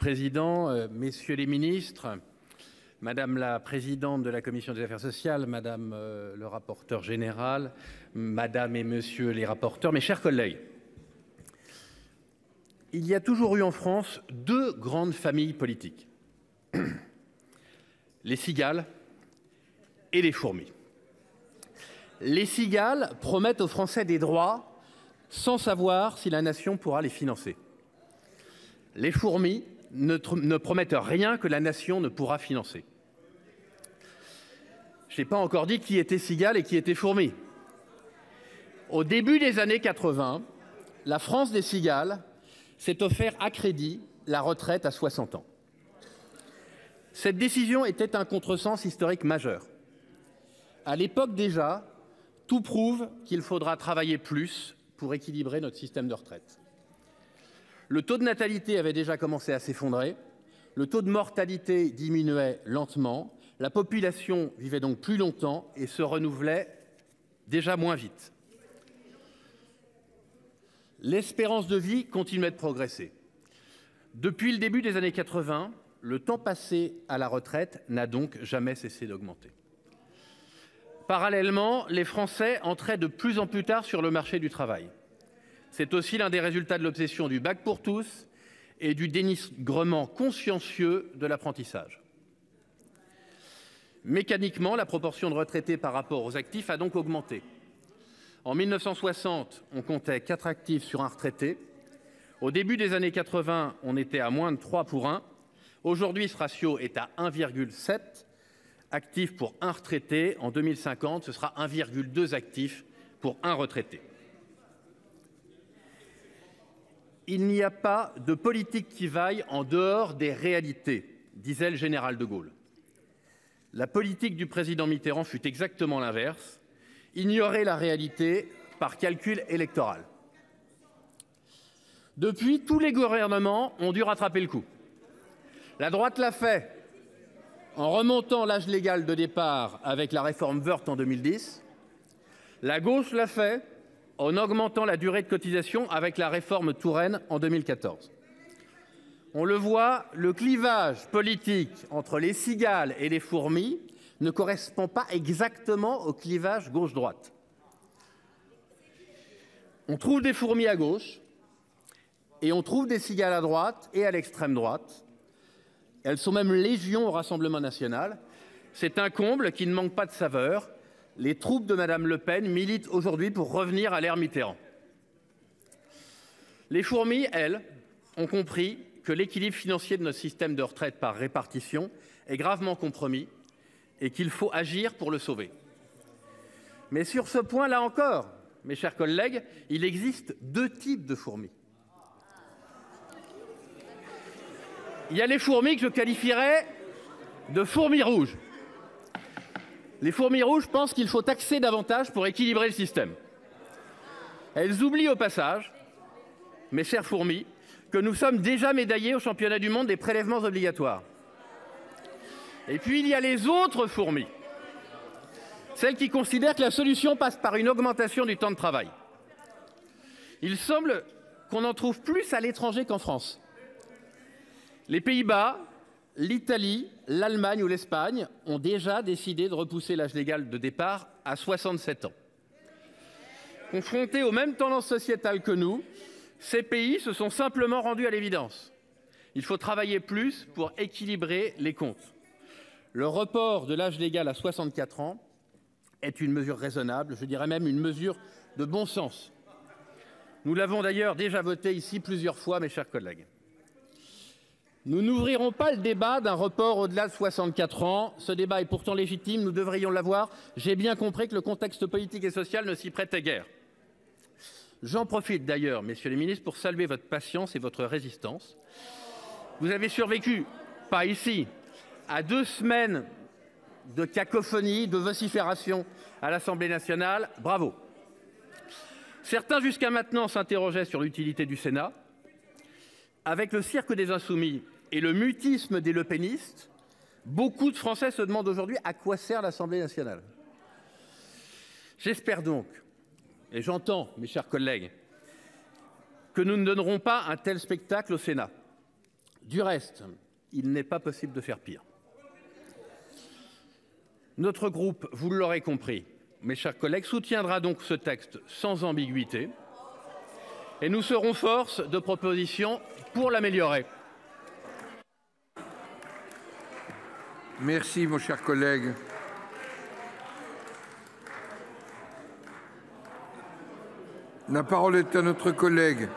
Président, messieurs les ministres, madame la présidente de la commission des affaires sociales, madame le rapporteur général, madame et monsieur les rapporteurs, mes chers collègues. Il y a toujours eu en France deux grandes familles politiques, les cigales et les fourmis. Les cigales promettent aux Français des droits sans savoir si la nation pourra les financer. Les fourmis ne promettent rien que la nation ne pourra financer. Je n'ai pas encore dit qui était cigale et qui était fourmi. Au début des années 80, la France des cigales s'est offert à crédit la retraite à 60 ans. Cette décision était un contresens historique majeur. À l'époque déjà, tout prouve qu'il faudra travailler plus pour équilibrer notre système de retraite. Le taux de natalité avait déjà commencé à s'effondrer, le taux de mortalité diminuait lentement, la population vivait donc plus longtemps et se renouvelait déjà moins vite. L'espérance de vie continuait de progresser. Depuis le début des années 80, le temps passé à la retraite n'a donc jamais cessé d'augmenter. Parallèlement, les Français entraient de plus en plus tard sur le marché du travail. C'est aussi l'un des résultats de l'obsession du bac pour tous et du dénigrement consciencieux de l'apprentissage. Mécaniquement, la proportion de retraités par rapport aux actifs a donc augmenté. En 1960, on comptait 4 actifs sur un retraité. Au début des années 80, on était à moins de 3 pour 1. Aujourd'hui, ce ratio est à 1,7 actifs pour un retraité. En 2050, ce sera 1,2 actifs pour un retraité. Il n'y a pas de politique qui vaille en dehors des réalités, disait le général de Gaulle. La politique du président Mitterrand fut exactement l'inverse, ignorer la réalité par calcul électoral. Depuis, tous les gouvernements ont dû rattraper le coup. La droite l'a fait en remontant l'âge légal de départ avec la réforme Woerth en 2010. La gauche l'a fait en augmentant la durée de cotisation avec la réforme Touraine en 2014. On le voit, le clivage politique entre les cigales et les fourmis ne correspond pas exactement au clivage gauche-droite. On trouve des fourmis à gauche et on trouve des cigales à droite et à l'extrême droite. Elles sont même légion au Rassemblement national. C'est un comble qui ne manque pas de saveur. Les troupes de Madame Le Pen militent aujourd'hui pour revenir à l'ère Mitterrand. Les fourmis, elles, ont compris que l'équilibre financier de notre système de retraite par répartition est gravement compromis et qu'il faut agir pour le sauver. Mais sur ce point, là encore, mes chers collègues, il existe deux types de fourmis. Il y a les fourmis que je qualifierais de fourmis rouges. Les fourmis rouges pensent qu'il faut taxer davantage pour équilibrer le système. Elles oublient au passage, mes chères fourmis, que nous sommes déjà médaillés au championnat du monde des prélèvements obligatoires. Et puis il y a les autres fourmis, celles qui considèrent que la solution passe par une augmentation du temps de travail. Il semble qu'on en trouve plus à l'étranger qu'en France. Les Pays-Bas, l'Italie, l'Allemagne ou l'Espagne ont déjà décidé de repousser l'âge légal de départ à 67 ans. Confrontés aux mêmes tendances sociétales que nous, ces pays se sont simplement rendus à l'évidence. Il faut travailler plus pour équilibrer les comptes. Le report de l'âge légal à 64 ans est une mesure raisonnable, je dirais même une mesure de bon sens. Nous l'avons d'ailleurs déjà voté ici plusieurs fois, mes chers collègues. Nous n'ouvrirons pas le débat d'un report au-delà de 64 ans. Ce débat est pourtant légitime, nous devrions l'avoir. J'ai bien compris que le contexte politique et social ne s'y prêtait guère. J'en profite d'ailleurs, messieurs les ministres, pour saluer votre patience et votre résistance. Vous avez survécu, pas ici, à 2 semaines de cacophonie, de vocifération à l'Assemblée nationale. Bravo. Certains, jusqu'à maintenant, s'interrogeaient sur l'utilité du Sénat. Avec le cirque des insoumis et le mutisme des lepénistes, beaucoup de Français se demandent aujourd'hui à quoi sert l'Assemblée nationale. J'espère donc, et j'entends, mes chers collègues, que nous ne donnerons pas un tel spectacle au Sénat. Du reste, il n'est pas possible de faire pire. Notre groupe, vous l'aurez compris, mes chers collègues, soutiendra donc ce texte sans ambiguïté et nous serons force de proposition pour l'améliorer. Merci, mon cher collègue. La parole est à notre collègue